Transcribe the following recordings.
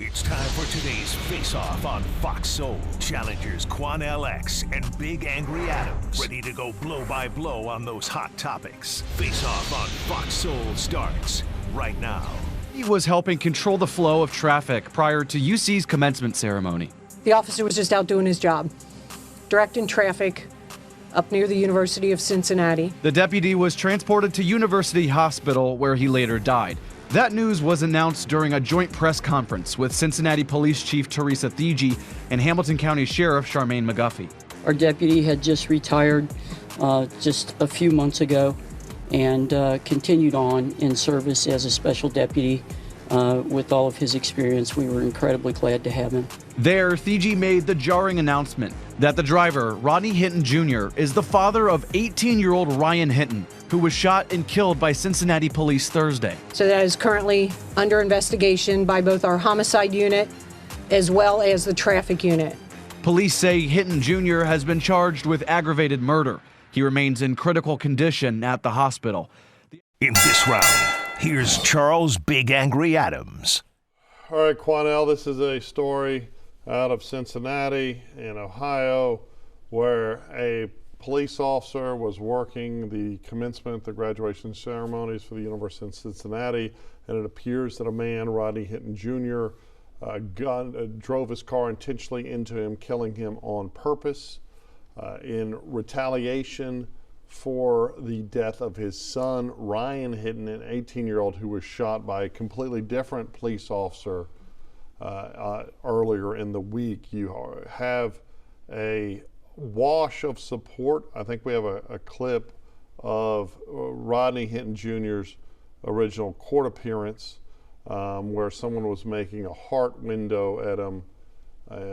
It's time for today's face-off on Fox Soul. Challengers Quan LX and Big Angry Adams, ready to go blow by blow on those hot topics. Face-off on Fox Soul starts right now. He was helping control the flow of traffic prior to UC's commencement ceremony. The officer was just out doing his job, directing traffic up near the University of Cincinnati. The deputy was transported to University Hospital, where he later died. That news was announced during a joint press conference with Cincinnati Police Chief Teresa Thigi and Hamilton County Sheriff Charmaine McGuffey. Our deputy had just retired just a few months ago and continued on in service as a special deputy. With all of his experience, we were incredibly glad to have him. There, Thigi made the jarring announcement that the driver, Rodney Hinton Jr., is the father of 18-year-old Ryan Hinton, who was shot and killed by Cincinnati police Thursday. So that is currently under investigation by both our homicide unit as well as the traffic unit. Police say Hinton Jr. has been charged with aggravated murder. He remains in critical condition at the hospital. In this round, here's Charles Big Angry Adams. All right, Quanell, this is a story out of Cincinnati in Ohio where a police officer was working the commencement, the graduation ceremonies for the University of Cincinnati, and it appears that a man, Rodney Hinton Jr., drove his car intentionally into him, killing him on purpose in retaliation for the death of his son, Ryan Hinton, an 18-year-old who was shot by a completely different police officer earlier in the week. You have a wash of support. I think we have a clip of Rodney Hinton Jr.'s original court appearance where someone was making a heart window at him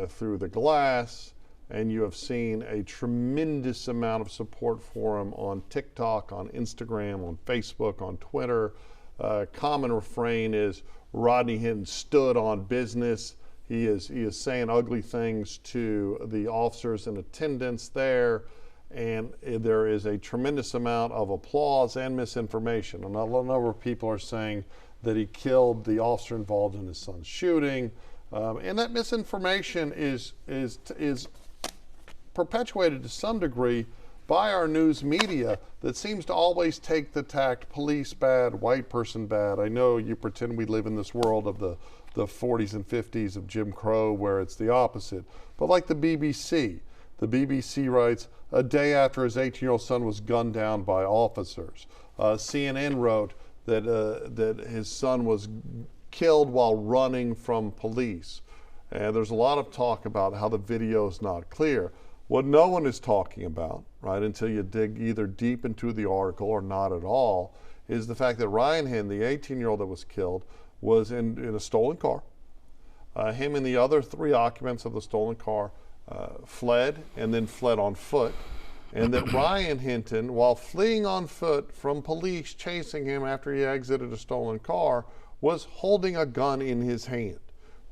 through the glass. And you have seen a tremendous amount of support for him on TikTok, on Instagram, on Facebook, on Twitter. Common refrain is Rodney Hinton stood on business. He is saying ugly things to the officers in attendance there, and there is a tremendous amount of applause and misinformation. And a number of people are saying that he killed the officer involved in his son's shooting, and that misinformation is perpetuated to some degree by our news media that seems to always take the tact, police bad, white person bad. I know you pretend we live in this world of the 40s and 50s of Jim Crow where it's the opposite. But like the BBC writes, a day after his 18-year-old son was gunned down by officers. CNN wrote that his son was killed while running from police. And there's a lot of talk about how the video is not clear. What no one is talking about, right, until you dig either deep into the article or not at all, is the fact that Ryan Hinton, the 18-year-old that was killed, was in a stolen car. Him and the other 3 occupants of the stolen car fled and then fled on foot. And that Ryan Hinton, while fleeing on foot from police chasing him after he exited a stolen car, was holding a gun in his hand,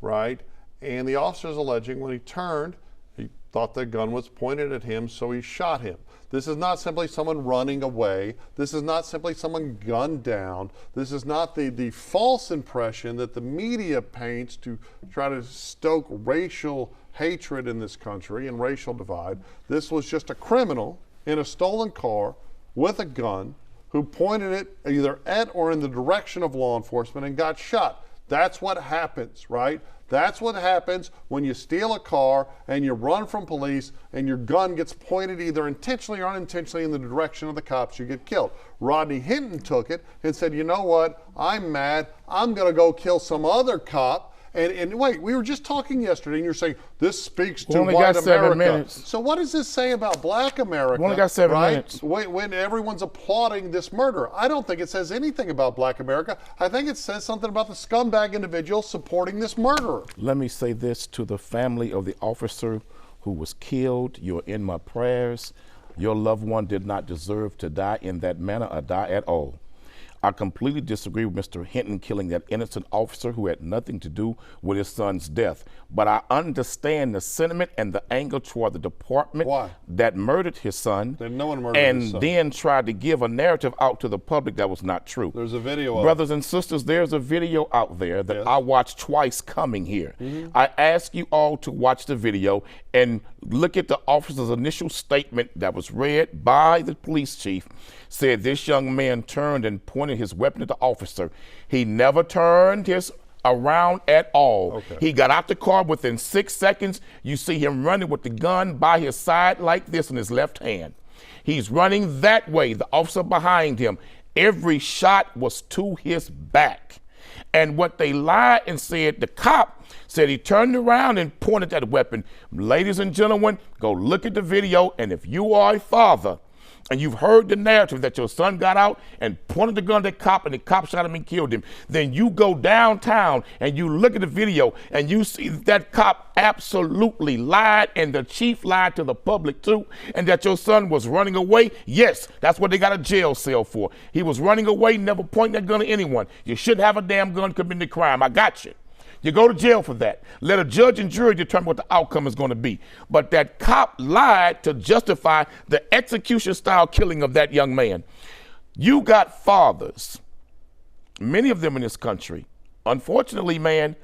right? And the officer's alleging when he turned, he thought the gun was pointed at him, so he shot him. This is not simply someone running away. This is not simply someone gunned down. This is not the false impression that the media paints to try to stoke racial hatred in this country and racial divide. This was just a criminal in a stolen car with a gun who pointed it either at or in the direction of law enforcement and got shot. That's what happens, right? That's what happens when you steal a car and you run from police and your gun gets pointed either intentionally or unintentionally in the direction of the cops, you get killed. Rodney Hinton took it and said, you know what, I'm mad, I'm gonna go kill some other cop. And wait, we were just talking yesterday and you're saying this speaks to white America. So what does this say about black America? We only got 7 minutes. When everyone's applauding this murder. I don't think it says anything about black America. I think it says something about the scumbag individual supporting this murderer. Let me say this to the family of the officer who was killed. You're in my prayers. Your loved one did not deserve to die in that manner or die at all. I completely disagree with Mr. Hinton killing that innocent officer who had nothing to do with his son's death. But I understand the sentiment and the anger toward the department that murdered his son. Then no one murdered his son. Then tried to give a narrative out to the public that was not true. There's a video. Brothers and sisters, there's a video out there that I watched twice coming here. I ask you all to watch the video and look at the officer's initial statement that was read by the police chief. Said this young man turned and pointed his weapon at the officer. He never turned his around at all. He got out the car within 6 seconds. You see him running with the gun by his side like this in his left hand. He's running that way, the officer behind him. Every shot was to his back. And what they lied and said, the cop said he turned around and pointed that weapon. Ladies and gentlemen, go look at the video, and if you are a father, and you've heard the narrative that your son got out and pointed the gun at the cop and the cop shot him and killed him, then you go downtown and you look at the video and you see that cop absolutely lied, and the chief lied to the public too, and that your son was running away. Yes, that's what they got a jail cell for. He was running away, never pointing that gun at anyone. You shouldn't have a damn gun committing a crime. I got you. You go to jail for that. Let a judge and jury determine what the outcome is going to be. But that cop lied to justify the execution-style killing of that young man. You got fathers, many of them in this country. Unfortunately, man,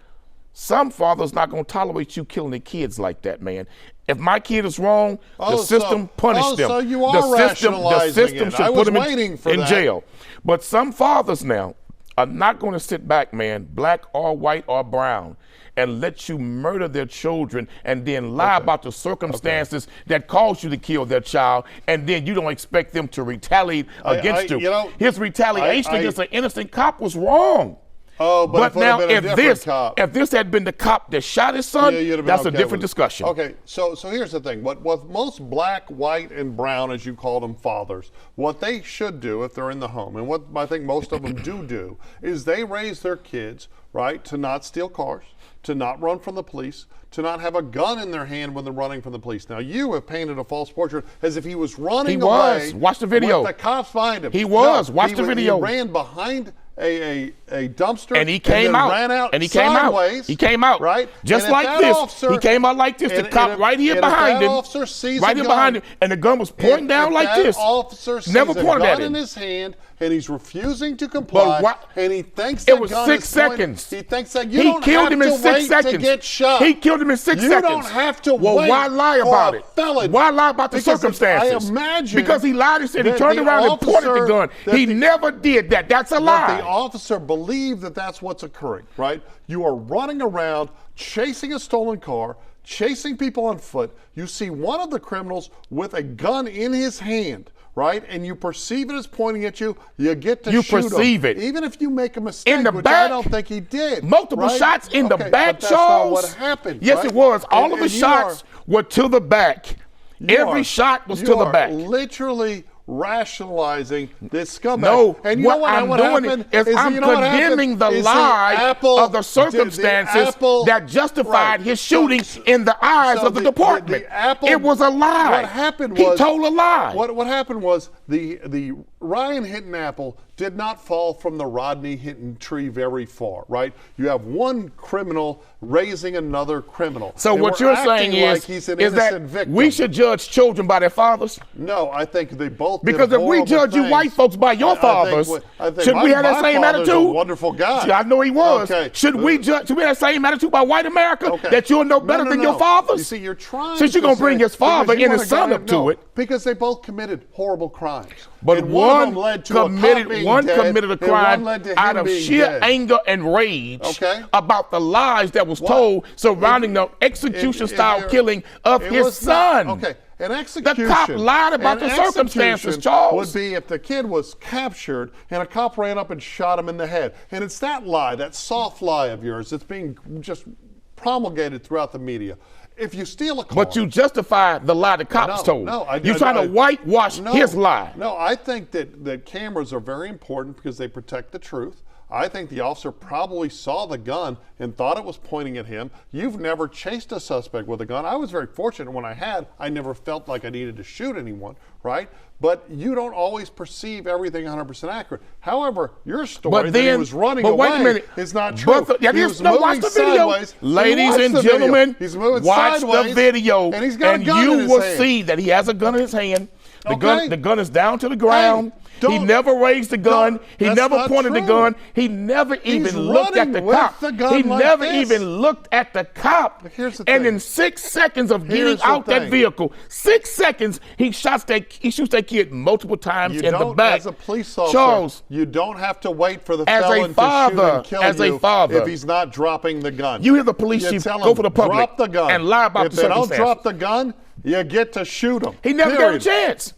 some fathers not going to tolerate you killing their kids like that, man. If my kid is wrong, the system punish them. So you are rationalizing the system it. should I put was them waiting for in that. jail. But some fathers now are not going to sit back, man, black or white or brown, and let you murder their children and then lie about the circumstances that caused you to kill their child, and then you don't expect them to retaliate against you. His retaliation against an innocent cop was wrong. Oh, but now if this had been the cop that shot his son, that's a different discussion. Okay, so here's the thing. What most black, white, and brown, as you call them, fathers, what they should do if they're in the home, and what I think most of them do, is they raise their kids, right, to not steal cars, to not run from the police, to not have a gun in their hand when they're running from the police. Now, you have painted a false portrait as if he was running away. He was. Watch the video. With the cops behind him. He was. Watch the video. He ran behind a dumpster, and he came out. Ran out and he came sideways, out. He came out. Right? Just like this. He came out like this. The cop right here behind him. Right here behind him. And the gun was pointing down like this. Officer sees never pointed at him. in his hand, and he's refusing to comply. And he thinks that it was gun 6 is seconds. He thinks that you don't killed have him to in 6 wait seconds. to get shot. He killed him in 6 seconds. You don't have to wait. Well, why lie about it? Why lie about the circumstances? I imagine because he lied and said he turned around and pointed the gun. He never did that. That's a lie. The officer believed that that's what's occurring, right? You are running around chasing a stolen car, chasing people on foot. You see one of the criminals with a gun in his hand, right? And you perceive it as pointing at you. You get to shoot him. You perceive it. Even if you make a mistake, in the which back, I don't think he did. Multiple shots in the back, but that's Charles. not what happened. Yes, right? it was. All of the shots were to the back. Every shot was to the back. Literally rationalizing this scumbag. No, and you know what I'm doing is I'm condemning the lie of the circumstances that justified his shooting in the eyes of the department. It was a lie. What happened was he told a lie. What happened was the Ryan Hinton apple did not fall from the Rodney Hinton tree very far, right? You have one criminal raising another criminal. So what you're saying is that we should judge children by their fathers? No, I think they both because did if we judge you white folks by your fathers, should we have that same attitude? A wonderful guy. I know he was. Okay. Should we have that same attitude by white America that you'll know better than your fathers? You see, you're trying. Since you're gonna bring his father and his son up to it, because they both committed horrible crimes. But one committed a crime out of sheer anger and rage about the lies that was told surrounding the execution-style killing of his son. Okay, an execution. The cop lied about the circumstances, Charles. Would be if the kid was captured and a cop ran up and shot him in the head. And it's that lie, that soft lie of yours, that's being just promulgated throughout the media. If you steal a car. But you justify the lie the cops told. You're trying to whitewash his lie. No, I think that cameras are very important because they protect the truth. I think the officer probably saw the gun and thought it was pointing at him. You've never chased a suspect with a gun. I was very fortunate when I had. I never felt like I needed to shoot anyone, right? But you don't always perceive everything 100% accurate. However, your story that he was running away is not true. He was moving sideways. Ladies and gentlemen, he's moving watch sideways, the video, and he's got a gun in his you will hand. see that he has a gun in his hand. The gun is down to the ground. Hey, he never raised the gun. He that's never not pointed the true. gun. He never even looked at the running with cop. the gun He like never this. even looked at the cop. Here's the And thing. in 6 seconds of Here's getting the out that thing. vehicle, 6 seconds, he shoots that kid multiple times in the back. As a police officer, Charles, you don't have to wait for the as a felon to shoot father, and kill as a you father, if he's not dropping the gun. you hear the police You chief tell go him, for the public drop the gun. and lie about if the they don't circumstances. drop the gun, you get to shoot him. He never gave Period. a chance.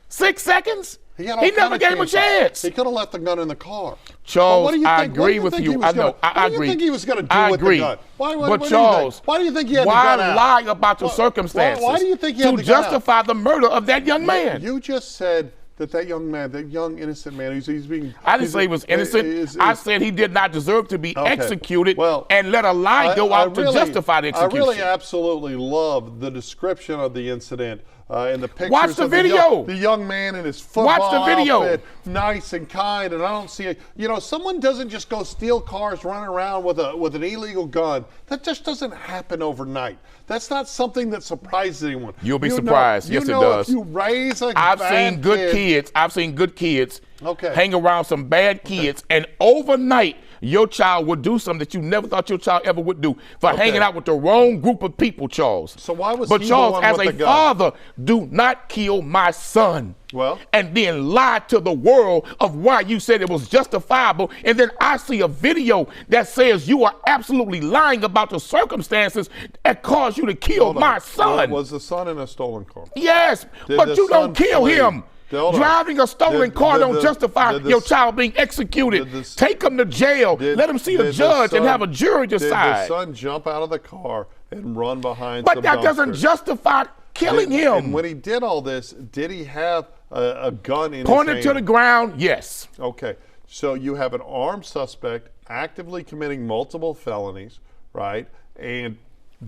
6 seconds? He had all He kind never of gave him a chance. He could have left the gun in the car. Charles, What do you I think- what do agree you with think you. he was I know. gonna- I what do agree. you think he was going to do I with agree. the gun? Why But do you Charles, think? Why do you think he had why the gun out? lie about the circumstances? Why do you think he had to the gun out? justify the murder of that young man? You just said that young man, that young innocent man, he's being. I didn't say he was innocent. I said he did not deserve to be executed, and let a lie go out to justify the execution. I really absolutely love the description of the incident and the pictures. Watch the of video. The young man in his football Watch the video. outfit, nice and kind, and I don't see it. You know, someone doesn't just go steal cars, run around with an illegal gun. That just doesn't happen overnight. That's not something that surprises anyone. You'll be surprised. Yes, it does. If you raise a I've bad seen good kids. I've seen good kids Okay. hang around some bad kids, and overnight your child would do something that you never thought your child ever would do for hanging out with the wrong group of people, Charles. So why was But he Charles, the one as with a the gun? father, do not kill my son. Well? And then lie to the world of why you said it was justifiable, and then I see a video that says you are absolutely lying about the circumstances that caused you to kill Hold on. my son. Was the son in a stolen car? Yes, Did but the you don't son kill flee? him. Hold on. Driving a stolen Did- car did don't the- justify did the your s- child being executed. did the s- Take him to jail. Let him see the Did judge and son- have a jury decide. Did the son jump out of the car and run behind But some that doesn't dumpsters? justify killing him. And when he did all this, did he have a gun in Pointed his to hand? the ground, yes. Okay, so you have an armed suspect actively committing multiple felonies, right? And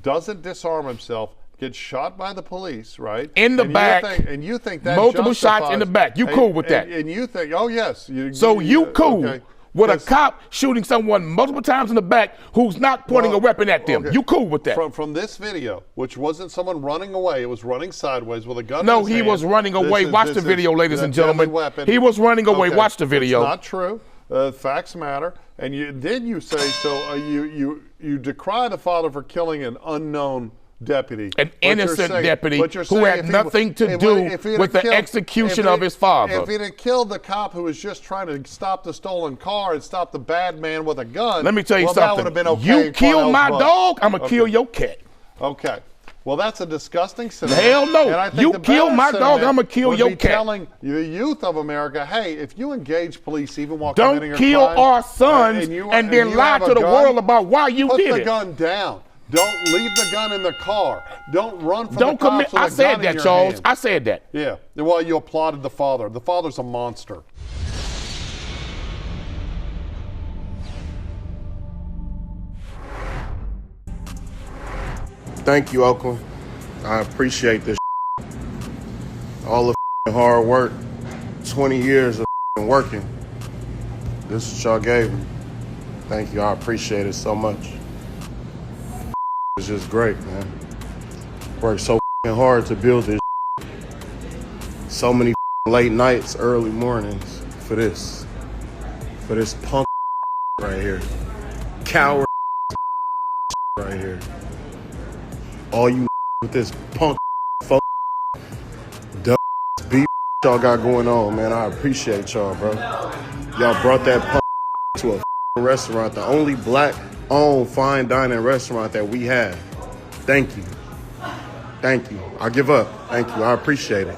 doesn't disarm himself, gets shot by the police, right? In the back. And you think that Multiple shots in the justifies- back. You cool with that? And you think, oh yes. So you cool okay. with a Yes. cop shooting someone multiple times in the back who's not pointing a weapon at them. Okay. You cool with that? From this video, which wasn't someone running away, it was running sideways with a gun. No, in his he hand. was running away. Watch the This video, is ladies a and deadly gentlemen. weapon. He was running away. Okay. Watch the video. It's not true. Facts matter. And then you say, so you decry the father for killing an unknown deputy. An But you're innocent saying- deputy but you're who saying had if he- nothing to if do if he had with the killed- execution if he- of his father. If he'd have killed the cop who was just trying to stop the stolen car and stop the bad man with a gun, Let me tell you well, something. That would have been okay. You kill my dog, I'm going to kill your cat. Okay. Well, that's a disgusting sentiment. Hell no. And I think You the kill better my dog, sentiment I'ma kill would your be cat. telling the youth of America, hey, if you engage police even while Don't committing a kill crime, our sons and then you lie have a to the gun, world about why you put did the it. gun down. Don't leave the gun in the car. Don't run from Don't the cops commit. with I a said gun in that, your Charles. hand. I said that. Yeah. Well, you applauded the father. The father's a monster. Thank you, Oakland. I appreciate this. All the hard work, 20 years of working. This is what y'all gave me. Thank you. I appreciate it so much. It's just great, man. Worked so hard to build this. So many late nights, early mornings for this. For this punk right here. Coward right here. All you with this punk dumb beat y'all got going on, man. I appreciate y'all, bro. Y'all brought that punk to a restaurant, the only black-owned fine dining restaurant that we have. Thank you. Thank you. I give up. Thank you. I appreciate it.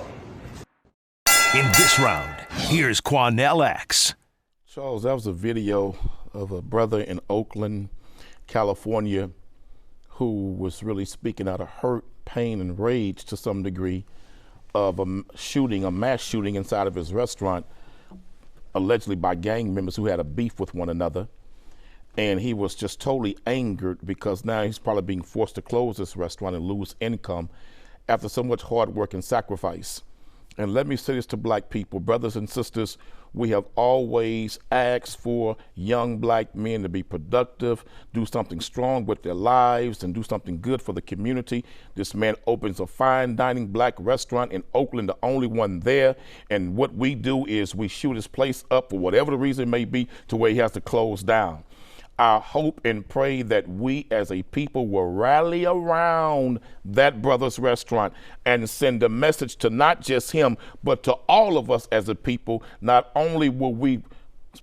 In this round, here's Quanell X. Charles, that was a video of a brother in Oakland, California, who was really speaking out of hurt, pain, and rage to some degree of a mass shooting inside of his restaurant. allegedly by gang members who had a beef with one another. And he was just totally angered because now he's probably being forced to close this restaurant and lose income after so much hard work and sacrifice. And let me say this to black people, brothers and sisters, we have always asked for young black men to be productive, do something strong with their lives, and do something good for the community. This man opens a fine dining black restaurant in Oakland, the only one there. And what we do is we shoot his place up for whatever the reason may be to where he has to close down. I hope and pray that we as a people will rally around that brother's restaurant and send a message to not just him, but to all of us as a people. Not only will we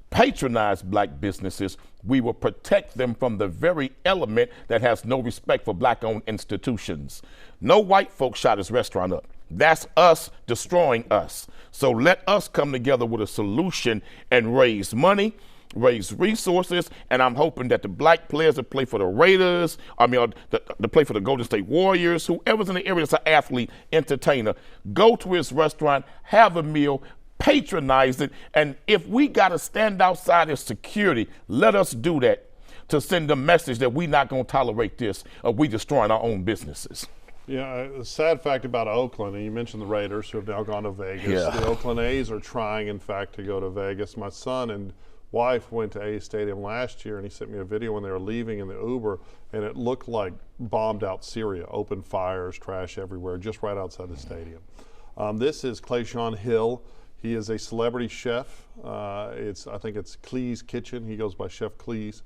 patronize black businesses, we will protect them from the very element that has no respect for black-owned institutions. No white folks shot his restaurant up. That's us destroying us. So let us come together with a solution and raise money, raise resources, and I'm hoping that the black players that play for the Raiders, that play for the Golden State Warriors, whoever's in the area that's an athlete, entertainer, go to his restaurant, have a meal, patronize it, and if we got to stand outside as security, let us do that to send a message that we're not going to tolerate this, or we destroying our own businesses. Yeah, a sad fact about Oakland, and you mentioned the Raiders who have now gone to Vegas. Yeah. The Oakland A's are trying, in fact, to go to Vegas. My son and wife went to A's Stadium last year, and he sent me a video when they were leaving in the Uber, and it looked like bombed out Syria, open fires, trash everywhere, just right outside the stadium. This is Clayshawn Hill. He is a celebrity chef. I think it's Clee's Kitchen. He goes by Chef Clee's,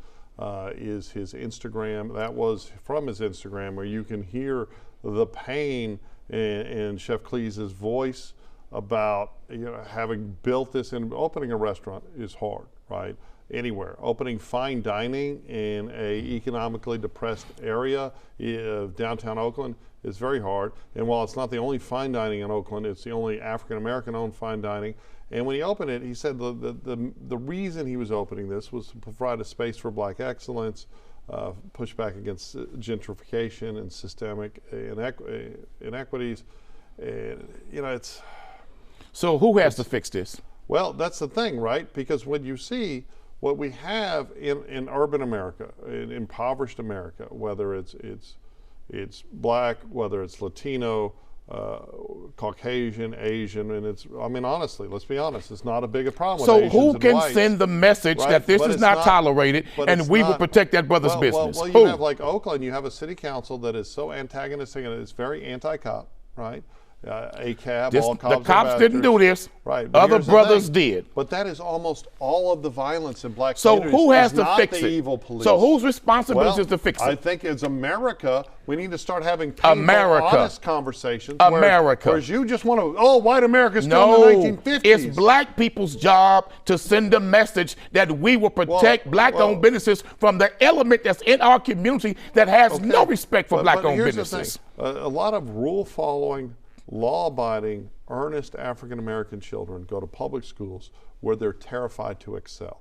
is his Instagram. That was from his Instagram, where you can hear the pain in Chef Clee's voice about having built this, and opening a restaurant is hard, right? Anywhere. Opening fine dining in a economically depressed area of downtown Oakland is very hard. And while it's not the only fine dining in Oakland, it's the only African-American owned fine dining. And when he opened it, he said the reason he was opening this was to provide a space for black excellence, push back against gentrification and systemic inequities. And, it's... So who has to fix this? Well, that's the thing, right? Because when you see what we have in urban America, in impoverished America, whether it's black, whether it's Latino, Caucasian, Asian, and honestly, let's be honest, it's not a big a problem. So with who Asians can and whites, send the message right? that this But is it's not tolerated, and we will protect that brother's business? Well, you have like Oakland, you have a city council that is so antagonistic and it's very anti-cop, right? ACAB, all cops. The cops didn't do this. Right. Other brothers did. But that is almost all of the violence in black So communities. who has to not fix the it? evil police. So whose responsibility is to fix it? I think as America, we need to start having painful, honest conversations. Whereas you just want to, white America's still in the 1950s. It's black people's job to send a message that we will protect black-owned businesses from the element that's in our community that has no respect for black-owned businesses. A lot of rule-following, law-abiding, earnest African-American children go to public schools where they're terrified to excel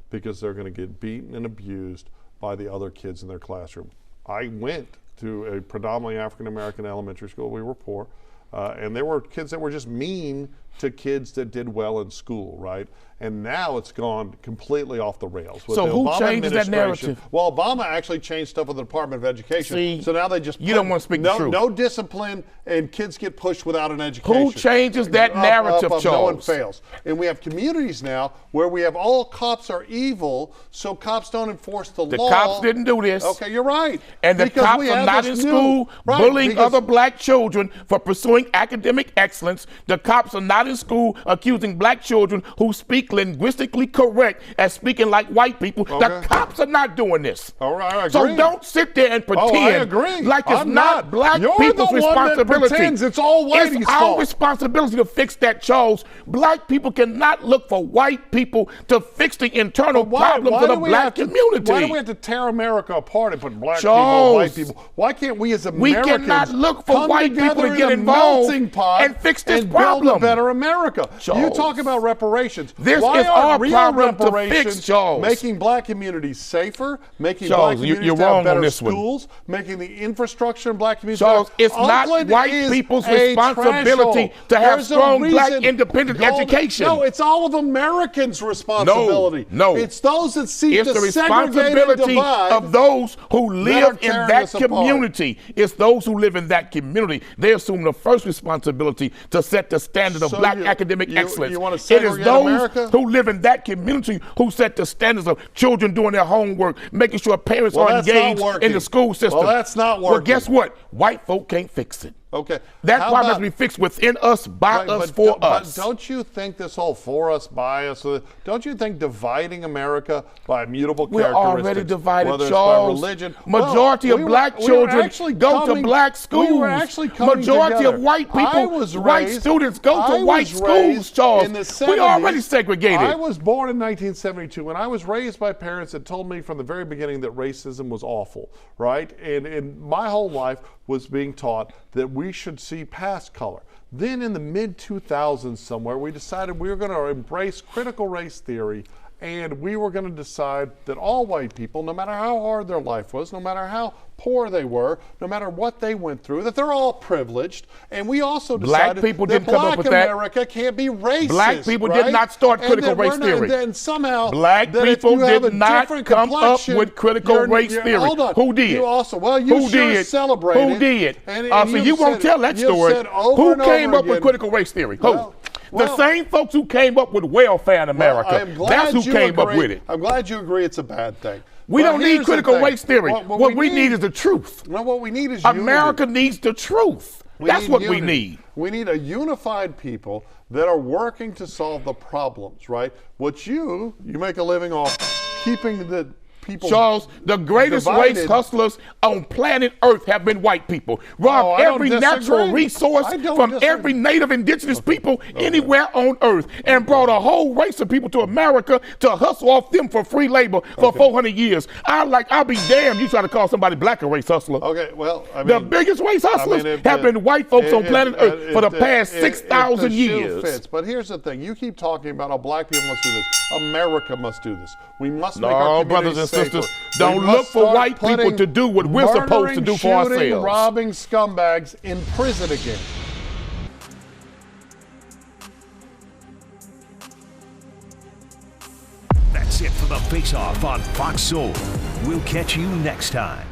because they're going to get beaten and abused by the other kids in their classroom. I went to a predominantly African-American elementary school. We were poor. And there were kids that were just mean to kids that did well in school, right? And now it's gone completely off the rails. So who changes that narrative? Well, Obama actually changed stuff with the Department of Education. See, so now they just don't want to speak the truth. No discipline, and kids get pushed without an education. Who changes that narrative, Charles? No one fails. And we have communities now where we have all cops are evil, so cops don't enforce the law. The cops didn't do this. Okay, you're right. And the cops are not in school bullying other black children for pursuing academic excellence. The cops are not in school accusing black children who speak linguistically correct as speaking like white people. Okay. The cops are not doing this. All right, I agree. So don't sit there and pretend like it's not black people's responsibility. It's all whitey's It's our fault. responsibility to fix that, Charles. Black people cannot look for white people to fix the internal problems of the black community. Why do we have to tear America apart and put black Charles, people, white people? Why can't we as Americans we cannot look for white people to get involved melting pot and fix this and problem. build a better America. You Charles, talk about reparations. this Why is our aren't real problem to reparations fix, Charles. making black communities safer, making Charles, black communities you're to have wrong better on this one. schools, making the infrastructure in black communities Charles, better? it's not Oakland white is people's a responsibility trash hole. to have There's a strong black reason independent gold- education. No, it's all of Americans' responsibility. No. It's those that seek It's to the segregate and responsibility divide of those who that live are in tearing that us apart. community. It's those who live in that community. They assume the first responsibility to set the standard of So black you- academic you- excellence. you wanna It is segregate those America? who live in that community who set the standards of children doing their homework, making sure parents Well, are that's not engaged working. in the school system. Well, that's not Well, working. guess what? White folk can't fix it. Okay. That How problem has about- to be fixed within us, by Right, us, but for but us. don't you think this whole for us, by us, don't you think dividing America by immutable We're characteristics, already divided, whether Charles. it's by religion, Majority of black we were children actually go to coming- black schools. We were actually coming Majority together. of white I people, was white raised- students go I to white was schools, raised Charles. in the We 70s. already segregated. I was born in 1972, and I was raised by parents that told me from the very beginning that racism was awful, right? And my whole life was being taught that we should see past color. Then in the mid-2000s somewhere, we decided we were going to embrace critical race theory, and we were going to decide that all white people, no matter how hard their life was, no matter how poor they were, no matter what they went through, that they're all privileged. And we also decided Black people that didn't come up black with that. America can't be racist. Black people right? did not start And critical that we're race not- theory. And then somehow, Black that if people you have did a not different come up complexion, with critical race theory. Hold on. Who did? You also, you Who sure did? celebrated. Who did? And So you've you won't said- tell that you've story. said over Who and came over up with again- critical race theory? Who? Well, the same folks who came up with welfare in America. I'm glad That's who you came up agree. with it. I'm glad you agree it's a bad thing. We But don't need here's the critical thing. race theory. What we need is the truth. No, what we need is America unity. needs the truth. We That's need what we unity. need. We need a unified people that are working to solve the problems, right? What you make a living off keeping the people Charles, the greatest divided. race hustlers on planet Earth have been white people. Robbed I don't every disagree. natural resource I don't from disagree. every native indigenous people anywhere on Earth and brought a whole race of people to America to hustle off them for free labor for 400 years. I'll be damned you try to call somebody black a race hustler. Okay, well, I mean, The biggest race hustlers have been white folks on planet Earth for the past 6,000 years. Fits. But here's the thing. You keep talking about how black people must do this. America must do this. We must make our No, brothers and communities sisters, safer. don't We look must for start white people putting to do what we're supposed to do for murdering, shooting, ourselves. robbing scumbags in prison again. That's it for the Face Off on Fox Soul. We'll catch you next time.